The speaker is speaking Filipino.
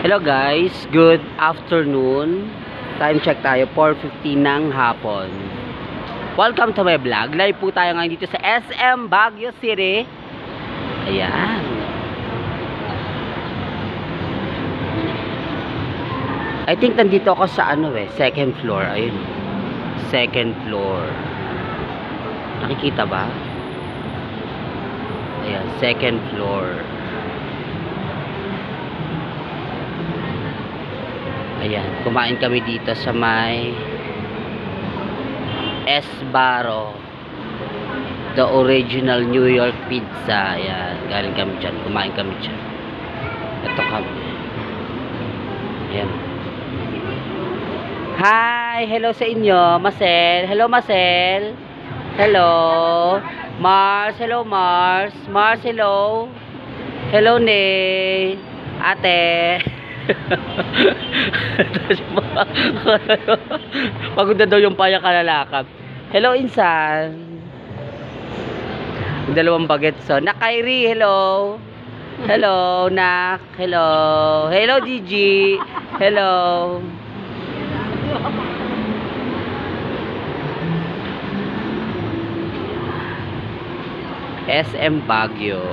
Hello guys, good afternoon. Time check tayo, 4:50 ng hapon. Welcome to my vlog. Live po tayo ngayon dito sa SM Baguio City. Ayan. I think nandito ako sa second floor. Ayun. Second floor. Nakikita ba? Ayan, second floor. Ayan, kumain kami dito sa may Sbarro, the original New York pizza. Ayan, galing kami dyan, kumain kami dyan. Ito kami. Ayan. Hi, hello sa inyo, Marcel. Hello, Marcel. Hello, Mars. Hello, Mars. Mars, hello. Hello, Ne. Ate. Pagod na daw yung paya kalalakap. Hello, Insan. Dalawang bagets. So, Nakairi, hello. Hello, Nak. Hello. Hello, Gigi. Hello. SM Baguio.